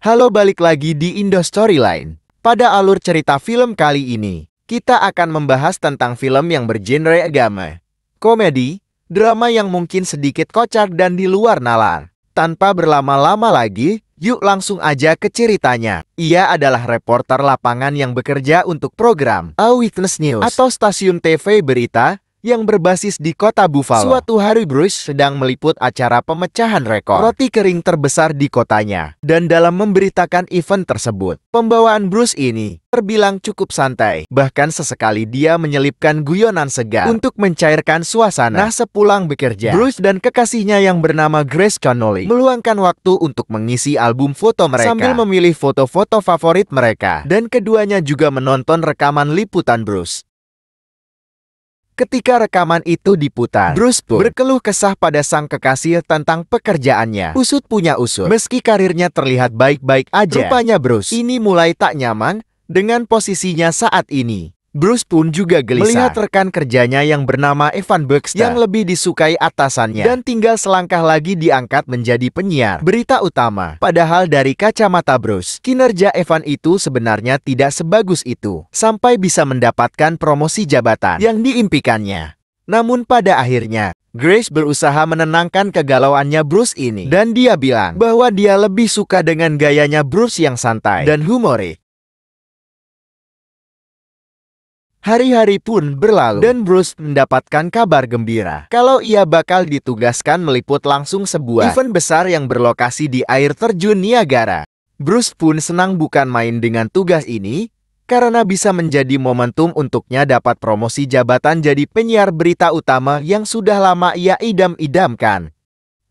Halo, balik lagi di Indo Storyline. Pada alur cerita film kali ini, kita akan membahas tentang film yang bergenre agama, komedi, drama yang mungkin sedikit kocak dan di luar nalar. Tanpa berlama-lama lagi, yuk langsung aja ke ceritanya. Ia adalah reporter lapangan yang bekerja untuk program Eyewitness News atau stasiun TV berita yang berbasis di kota Buffalo. Suatu hari Bruce sedang meliput acara pemecahan rekor roti kering terbesar di kotanya. Dan dalam memberitakan event tersebut, pembawaan Bruce ini terbilang cukup santai. Bahkan sesekali dia menyelipkan guyonan segar untuk mencairkan suasana. Nah, sepulang bekerja, Bruce dan kekasihnya yang bernama Grace Connolly meluangkan waktu untuk mengisi album foto mereka sambil memilih foto-foto favorit mereka. Dan keduanya juga menonton rekaman liputan Bruce. Ketika rekaman itu diputar, Bruce pun berkeluh kesah pada sang kekasih tentang pekerjaannya. Usut punya usut, meski karirnya terlihat baik-baik aja, rupanya Bruce ini mulai tak nyaman dengan posisinya saat ini. Bruce pun juga gelisah melihat rekan kerjanya yang bernama Evan Baxter yang lebih disukai atasannya dan tinggal selangkah lagi diangkat menjadi penyiar berita utama. Padahal dari kacamata Bruce, kinerja Evan itu sebenarnya tidak sebagus itu sampai bisa mendapatkan promosi jabatan yang diimpikannya. Namun pada akhirnya, Grace berusaha menenangkan kegalauannya Bruce ini dan dia bilang bahwa dia lebih suka dengan gayanya Bruce yang santai dan humoris. Hari-hari pun berlalu dan Bruce mendapatkan kabar gembira kalau ia bakal ditugaskan meliput langsung sebuah event besar yang berlokasi di air terjun Niagara. Bruce pun senang bukan main dengan tugas ini karena bisa menjadi momentum untuknya dapat promosi jabatan jadi penyiar berita utama yang sudah lama ia idam-idamkan.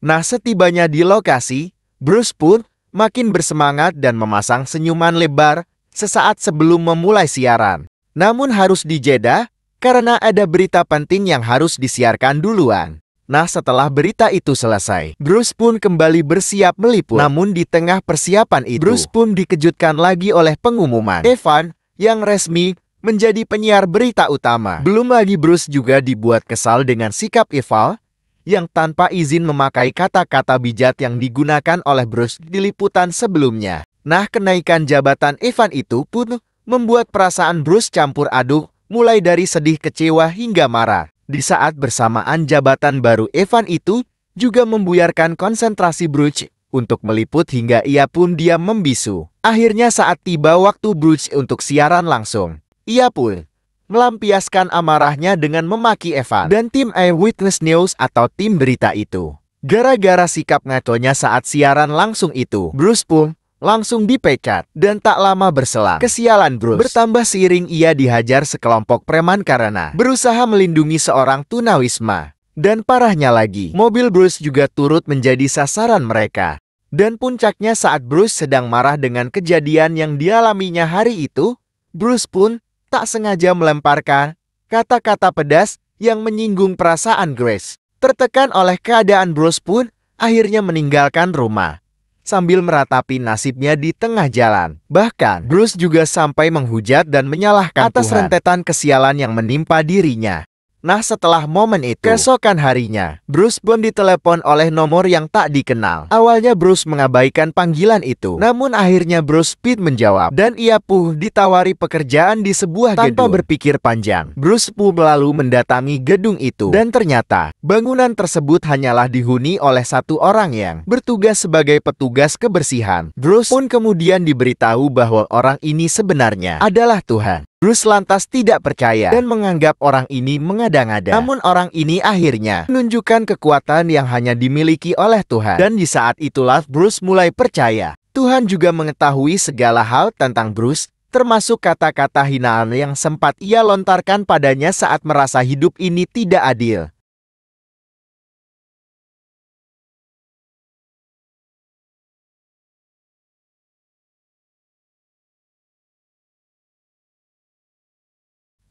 Nah, setibanya di lokasi, Bruce pun makin bersemangat dan memasang senyuman lebar sesaat sebelum memulai siaran. Namun harus dijeda karena ada berita penting yang harus disiarkan duluan. Nah, setelah berita itu selesai, Bruce pun kembali bersiap meliput. Namun di tengah persiapan itu, Bruce pun dikejutkan lagi oleh pengumuman Evan yang resmi menjadi penyiar berita utama. Belum lagi Bruce juga dibuat kesal dengan sikap Evan yang tanpa izin memakai kata-kata bijak yang digunakan oleh Bruce di liputan sebelumnya. Nah, kenaikan jabatan Evan itu pun membuat perasaan Bruce campur aduk, mulai dari sedih, kecewa, hingga marah. Di saat bersamaan, jabatan baru Evan itu juga membuyarkan konsentrasi Bruce untuk meliput hingga ia pun diam membisu. Akhirnya saat tiba waktu Bruce untuk siaran langsung, ia pun melampiaskan amarahnya dengan memaki Evan dan tim Eyewitness News atau tim berita itu. Gara-gara sikap ngaconya saat siaran langsung itu, Bruce pun langsung dipecat dan tak lama berselang, kesialan Bruce bertambah seiring ia dihajar sekelompok preman karena berusaha melindungi seorang tunawisma. Dan parahnya lagi, mobil Bruce juga turut menjadi sasaran mereka. Dan puncaknya saat Bruce sedang marah dengan kejadian yang dialaminya hari itu, Bruce pun tak sengaja melemparkan kata-kata pedas yang menyinggung perasaan Grace. Tertekan oleh keadaan, Bruce pun akhirnya meninggalkan rumah sambil meratapi nasibnya di tengah jalan. Bahkan, Bruce juga sampai menghujat dan menyalahkan atas rentetan kesialan yang menimpa dirinya. Nah, setelah momen itu, keesokan harinya, Bruce pun ditelepon oleh nomor yang tak dikenal. Awalnya Bruce mengabaikan panggilan itu, namun akhirnya Bruce pun menjawab dan ia pun ditawari pekerjaan di sebuah gedung. Tanpa berpikir panjang, Bruce pun lalu mendatangi gedung itu dan ternyata bangunan tersebut hanyalah dihuni oleh satu orang yang bertugas sebagai petugas kebersihan. Bruce pun kemudian diberitahu bahwa orang ini sebenarnya adalah Tuhan. Bruce lantas tidak percaya dan menganggap orang ini mengada-ngada. Namun orang ini akhirnya menunjukkan kekuatan yang hanya dimiliki oleh Tuhan. Dan di saat itulah Bruce mulai percaya Tuhan juga mengetahui segala hal tentang Bruce, termasuk kata-kata hinaan yang sempat ia lontarkan padanya saat merasa hidup ini tidak adil.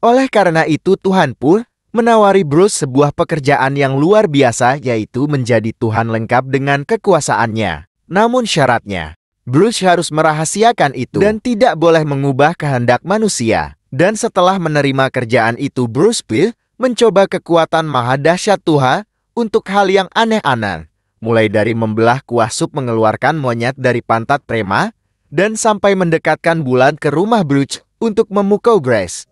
Oleh karena itu Tuhan pun menawari Bruce sebuah pekerjaan yang luar biasa, yaitu menjadi Tuhan lengkap dengan kekuasaannya. Namun syaratnya, Bruce harus merahasiakan itu dan tidak boleh mengubah kehendak manusia. Dan setelah menerima kerjaan itu, Bruce pun mencoba kekuatan maha dahsyat Tuhan untuk hal yang aneh-aneh. Mulai dari membelah kuah sup mengeluarkan monyet dari pantat prema, dan sampai mendekatkan bulan ke rumah Bruce untuk memukau Grace.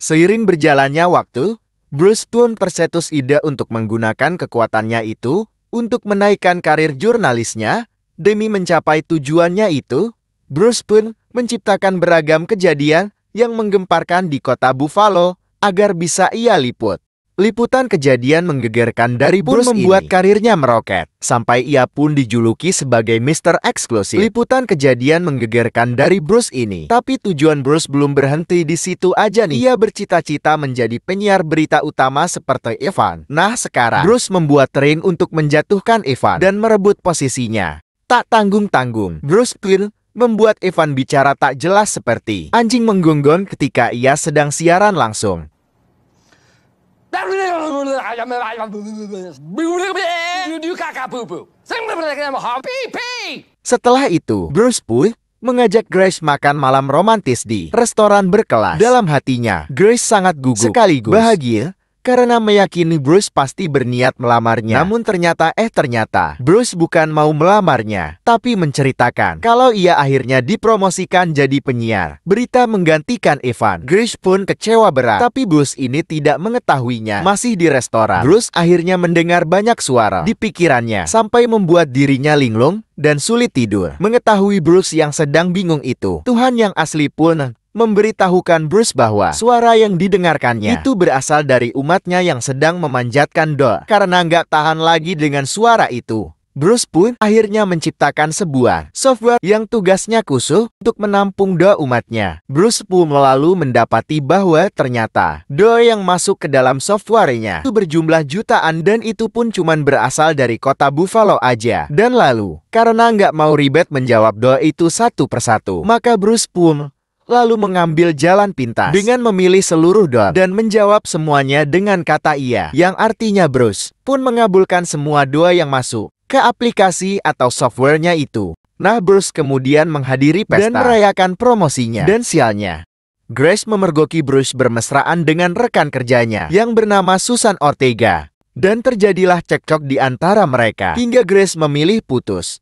Seiring berjalannya waktu, Bruce pun tercetus ide untuk menggunakan kekuatannya itu untuk menaikkan karir jurnalisnya. Demi mencapai tujuannya itu, Bruce pun menciptakan beragam kejadian yang menggemparkan di kota Buffalo agar bisa ia liput. Liputan kejadian menggegerkan dari Bruce membuat karirnya meroket, sampai ia pun dijuluki sebagai Mr. Eksklusif. Liputan kejadian menggegerkan dari Bruce ini. Tapi tujuan Bruce belum berhenti di situ aja nih. Ia bercita-cita menjadi penyiar berita utama seperti Evan. Nah sekarang, Bruce membuat tren untuk menjatuhkan Evan dan merebut posisinya. Tak tanggung-tanggung, Bruce pun membuat Evan bicara tak jelas seperti anjing menggonggong ketika ia sedang siaran langsung. Setelah itu, Bruce pun mengajak Grace makan malam romantis di restoran berkelas. Dalam hatinya, Grace sangat gugup sekaligus bahagia karena meyakini Bruce pasti berniat melamarnya. Namun ternyata Bruce bukan mau melamarnya, tapi menceritakan kalau ia akhirnya dipromosikan jadi penyiar berita menggantikan Evan. Grace pun kecewa berat, tapi Bruce ini tidak mengetahuinya. Masih di restoran, Bruce akhirnya mendengar banyak suara di pikirannya sampai membuat dirinya linglung dan sulit tidur. Mengetahui Bruce yang sedang bingung itu, Tuhan yang asli pun memberitahukan Bruce bahwa suara yang didengarkannya itu berasal dari umatnya yang sedang memanjatkan doa. Karena nggak tahan lagi dengan suara itu, Bruce pun akhirnya menciptakan sebuah software yang tugasnya khusus untuk menampung doa umatnya. Bruce pun lalu mendapati bahwa ternyata doa yang masuk ke dalam softwarenya itu berjumlah jutaan, dan itu pun cuman berasal dari kota Buffalo aja. Dan lalu, karena nggak mau ribet menjawab doa itu satu persatu, maka Bruce pun lalu mengambil jalan pintas dengan memilih seluruh doa dan menjawab semuanya dengan kata iya, yang artinya Bruce pun mengabulkan semua doa yang masuk ke aplikasi atau softwarenya itu. Nah, Bruce kemudian menghadiri pesta dan merayakan promosinya. Dan sialnya, Grace memergoki Bruce bermesraan dengan rekan kerjanya yang bernama Susan Ortega. Dan terjadilah cekcok di antara mereka hingga Grace memilih putus.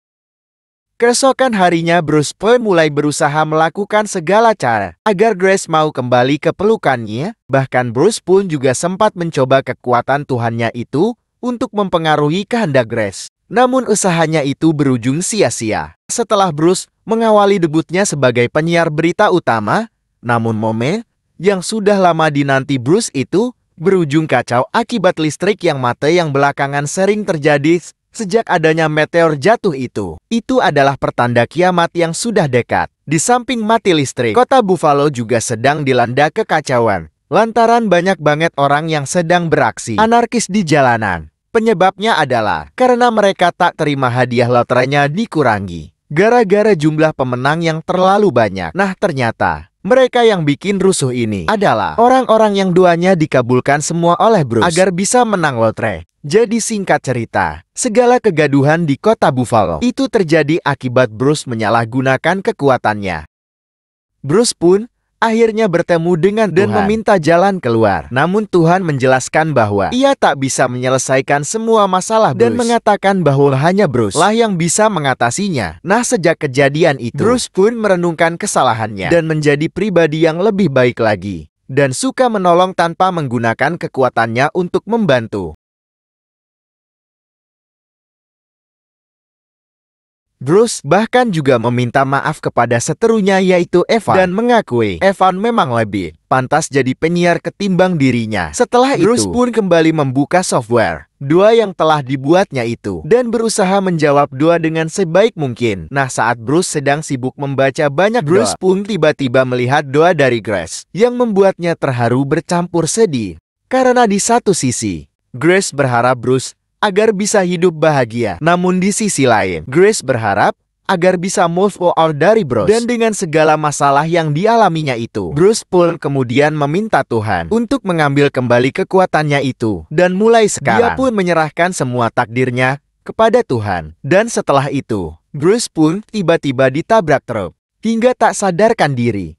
Keesokan harinya, Bruce pun mulai berusaha melakukan segala cara agar Grace mau kembali ke pelukannya. Bahkan Bruce pun juga sempat mencoba kekuatan Tuhannya itu untuk mempengaruhi kehendak Grace. Namun usahanya itu berujung sia-sia. Setelah Bruce mengawali debutnya sebagai penyiar berita utama, namun momen yang sudah lama dinanti Bruce itu berujung kacau akibat listrik yang mati yang belakangan sering terjadi sejak adanya meteor jatuh itu. Itu adalah pertanda kiamat yang sudah dekat. Di samping mati listrik, kota Buffalo juga sedang dilanda kekacauan lantaran banyak banget orang yang sedang beraksi anarkis di jalanan. Penyebabnya adalah karena mereka tak terima hadiah loterinya dikurangi gara-gara jumlah pemenang yang terlalu banyak. Nah, ternyata mereka yang bikin rusuh ini adalah orang-orang yang doanya dikabulkan semua oleh Bruce agar bisa menang lotre. Jadi singkat cerita, segala kegaduhan di kota Buffalo itu terjadi akibat Bruce menyalahgunakan kekuatannya. Bruce pun akhirnya bertemu dengan Tuhan dan meminta jalan keluar. Namun Tuhan menjelaskan bahwa ia tak bisa menyelesaikan semua masalah Bruce dan mengatakan bahwa hanya Bruce lah yang bisa mengatasinya. Nah, sejak kejadian itu, Bruce pun merenungkan kesalahannya dan menjadi pribadi yang lebih baik lagi dan suka menolong tanpa menggunakan kekuatannya untuk membantu. Bruce bahkan juga meminta maaf kepada seterunya yaitu Evan dan mengakui Evan memang lebih pantas jadi penyiar ketimbang dirinya. Setelah itu, Bruce pun kembali membuka software doa yang telah dibuatnya itu dan berusaha menjawab doa dengan sebaik mungkin. Nah, saat Bruce sedang sibuk membaca banyak doa, Bruce pun tiba-tiba melihat doa dari Grace yang membuatnya terharu bercampur sedih. Karena di satu sisi, Grace berharap Bruce agar bisa hidup bahagia. Namun di sisi lain, Grace berharap agar bisa move on dari Bruce. Dan dengan segala masalah yang dialaminya itu, Bruce pun kemudian meminta Tuhan untuk mengambil kembali kekuatannya itu. Dan mulai sekarang, dia pun menyerahkan semua takdirnya kepada Tuhan. Dan setelah itu, Bruce pun tiba-tiba ditabrak truk hingga tak sadarkan diri.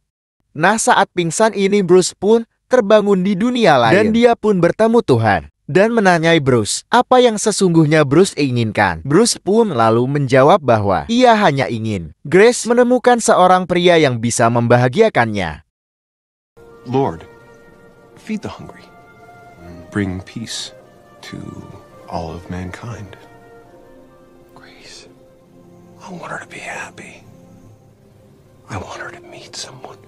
Nah, saat pingsan ini Bruce pun terbangun di dunia lain dan dia pun bertemu Tuhan dan menanyai Bruce apa yang sesungguhnya Bruce inginkan. Bruce pun lalu menjawab bahwa ia hanya ingin Grace menemukan seorang pria yang bisa membahagiakannya. Lord, feed the hungry. Bring peace to all of mankind. Grace, I want her to be happy. I want her to meet someone.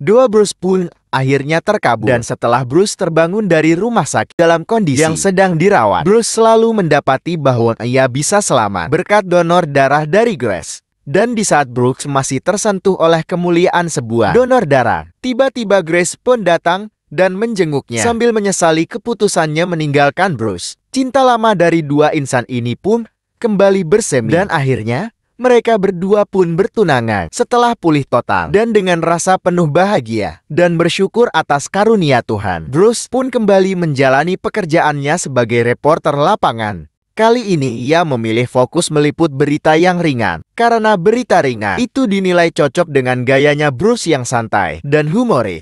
Doa Bruce pun akhirnya terkabul, dan setelah Bruce terbangun dari rumah sakit dalam kondisi yang sedang dirawat, Bruce selalu mendapati bahwa ia bisa selamat berkat donor darah dari Grace. Dan di saat Bruce masih tersentuh oleh kemuliaan sebuah donor darah, tiba-tiba Grace pun datang dan menjenguknya sambil menyesali keputusannya meninggalkan Bruce. Cinta lama dari dua insan ini pun kembali bersemi, dan akhirnya mereka berdua pun bertunangan setelah pulih total dan dengan rasa penuh bahagia dan bersyukur atas karunia Tuhan. Bruce pun kembali menjalani pekerjaannya sebagai reporter lapangan. Kali ini ia memilih fokus meliput berita yang ringan, karena berita ringan itu dinilai cocok dengan gayanya Bruce yang santai dan humoris.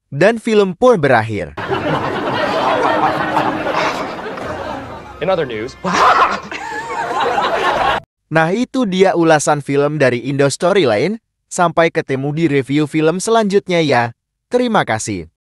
Dan film pun berakhir. In other news. Nah, itu dia ulasan film dari Indo Storyline. Sampai ketemu di review film selanjutnya ya. Terima kasih.